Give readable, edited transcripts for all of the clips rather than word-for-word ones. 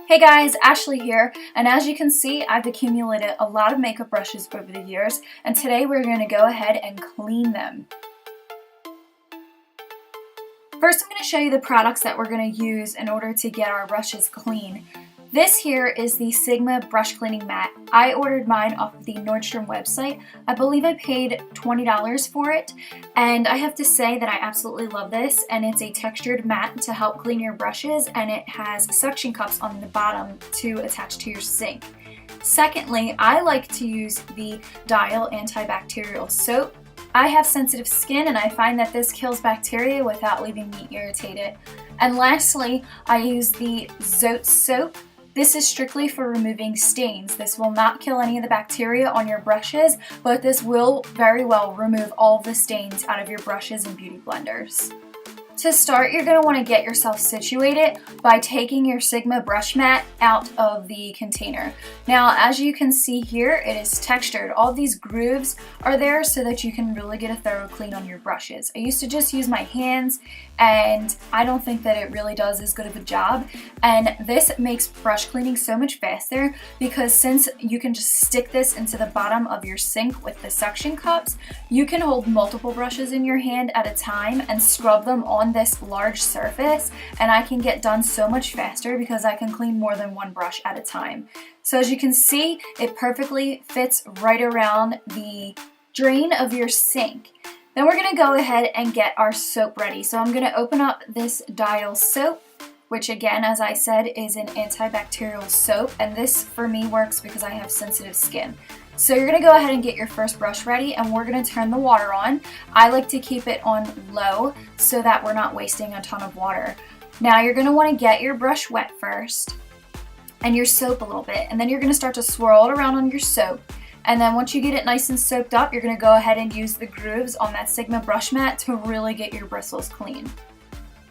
Hey guys, Ashley here, and as you can see, I've accumulated a lot of makeup brushes over the years, and today we're going to go ahead and clean them. First, I'm going to show you the products that we're going to use in order to get our brushes clean. This here is the Sigma brush cleaning mat. I ordered mine off of the Nordstrom website. I believe I paid $20 for it, and I have to say that I absolutely love this, and it's a textured mat to help clean your brushes, and it has suction cups on the bottom to attach to your sink. Secondly, I like to use the Dial antibacterial soap. I have sensitive skin, and I find that this kills bacteria without leaving me irritated. And lastly, I use the Zote soap. This is strictly for removing stains. This will not kill any of the bacteria on your brushes, but this will very well remove all of the stains out of your brushes and beauty blenders. To start, you're going to want to get yourself situated by taking your Sigma brush mat out of the container. Now, as you can see here, it is textured. All these grooves are there so that you can really get a thorough clean on your brushes. I used to just use my hands, and I don't think that it really does as good of a job. And this makes brush cleaning so much faster because since you can just stick this into the bottom of your sink with the suction cups, you can hold multiple brushes in your hand at a time and scrub them on this large surface, and I can get done so much faster because I can clean more than one brush at a time. So as you can see, it perfectly fits right around the drain of your sink. Then we're going to go ahead and get our soap ready. So I'm going to open up this Dial soap, which again, as I said, is an antibacterial soap, and this for me works because I have sensitive skin. So you're going to go ahead and get your first brush ready, and we're going to turn the water on. I like to keep it on low so that we're not wasting a ton of water. Now you're going to want to get your brush wet first and your soap a little bit, and then you're going to start to swirl it around on your soap. And then once you get it nice and soaked up, you're going to go ahead and use the grooves on that Sigma brush mat to really get your bristles clean.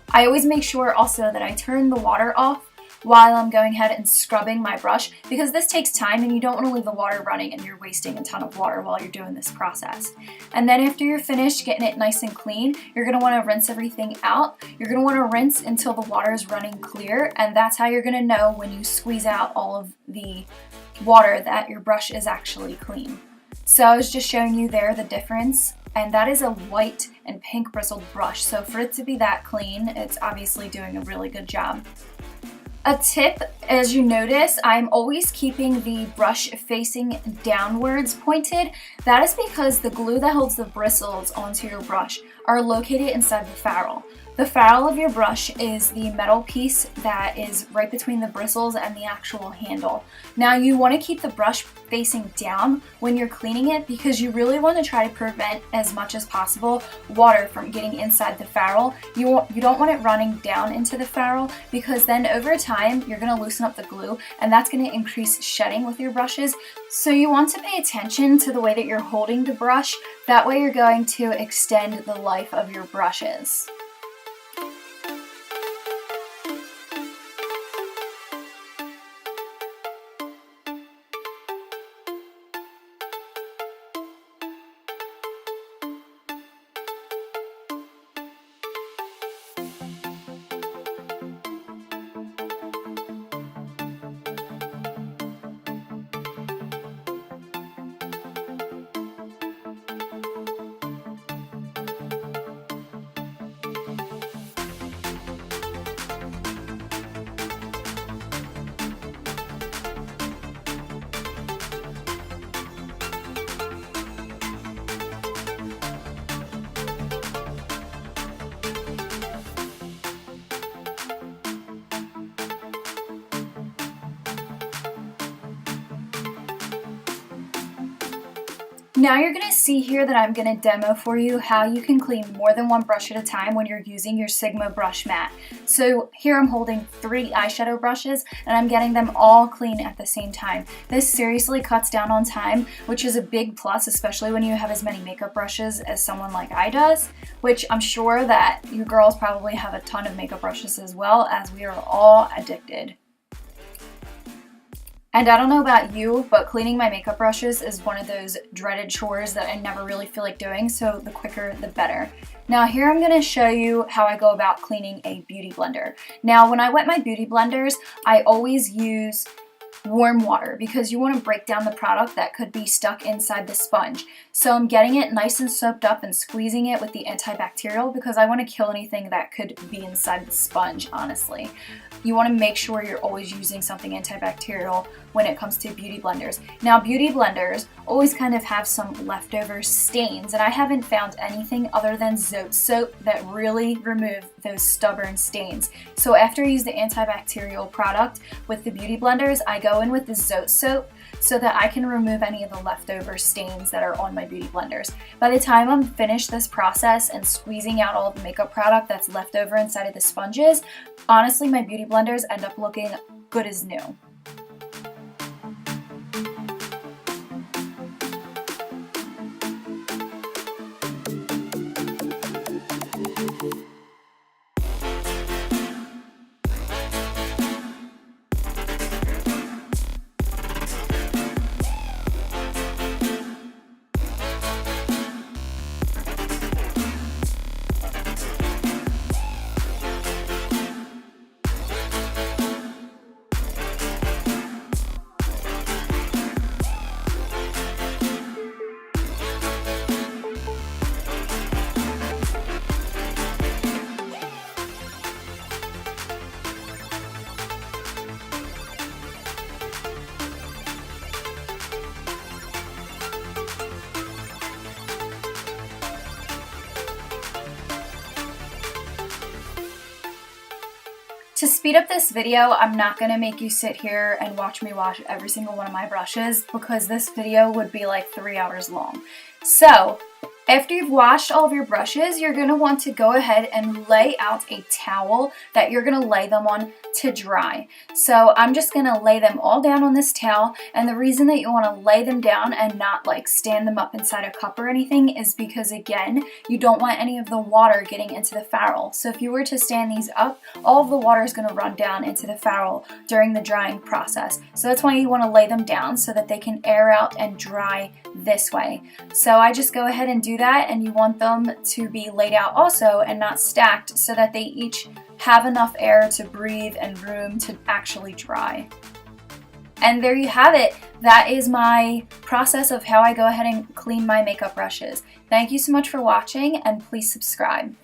I always make sure also that I turn the water off while I'm going ahead and scrubbing my brush, because this takes time and you don't want to leave the water running and you're wasting a ton of water while you're doing this process. And then after you're finished getting it nice and clean, you're going to want to rinse everything out. You're going to want to rinse until the water is running clear, and that's how you're going to know when you squeeze out all of the water that your brush is actually clean. So I was just showing you there the difference, and that is a white and pink bristled brush. So for it to be that clean, it's obviously doing a really good job. A tip, as you notice, I'm always keeping the brush facing downwards pointed. That is because the glue that holds the bristles onto your brush are located inside the ferrule. The ferrule of your brush is the metal piece that is right between the bristles and the actual handle. Now you want to keep the brush facing down when you're cleaning it because you really want to try to prevent as much as possible water from getting inside the ferrule. You don't want it running down into the ferrule because then over time you're going to loosen up the glue, and that's going to increase shedding with your brushes. So you want to pay attention to the way that you're holding the brush. That way you're going to extend the life of your brushes. Now you're going to see here that I'm going to demo for you how you can clean more than one brush at a time when you're using your Sigma brush mat. So here I'm holding 3 eyeshadow brushes and I'm getting them all clean at the same time. This seriously cuts down on time, which is a big plus, especially when you have as many makeup brushes as someone like I does, which I'm sure that you girls probably have a ton of makeup brushes as well, as we are all addicted. And I don't know about you, but cleaning my makeup brushes is one of those dreaded chores that I never really feel like doing, so the quicker the better. Now here I'm going to show you how I go about cleaning a beauty blender. Now when I wet my beauty blenders, I always use warm water because you want to break down the product that could be stuck inside the sponge. So I'm getting it nice and soaked up and squeezing it with the antibacterial because I want to kill anything that could be inside the sponge, honestly. You want to make sure you're always using something antibacterial when it comes to beauty blenders. Now beauty blenders always kind of have some leftover stains, and I haven't found anything other than Zote soap that really remove those stubborn stains. So after I use the antibacterial product with the beauty blenders, I go in with the Zote soap so that I can remove any of the leftover stains that are on my beauty blenders. By the time I'm finished this process and squeezing out all of the makeup product that's left over inside of the sponges, honestly my beauty blenders end up looking good as new. To speed up this video, I'm not going to make you sit here and watch me wash every single one of my brushes because this video would be like 3 hours long. So, after you've washed all of your brushes, you're going to want to go ahead and lay out a towel that you're going to lay them on to dry. So I'm just going to lay them all down on this towel, and the reason that you want to lay them down and not like stand them up inside a cup or anything is because, again, you don't want any of the water getting into the farrel. So if you were to stand these up, all of the water is going to run down into the farrel during the drying process. So that's why you want to lay them down so that they can air out and dry this way. So I just go ahead and do that, and you want them to be laid out also and not stacked so that they each have enough air to breathe and room to actually dry. And there you have it. That is my process of how I go ahead and clean my makeup brushes. Thank you so much for watching, and please subscribe.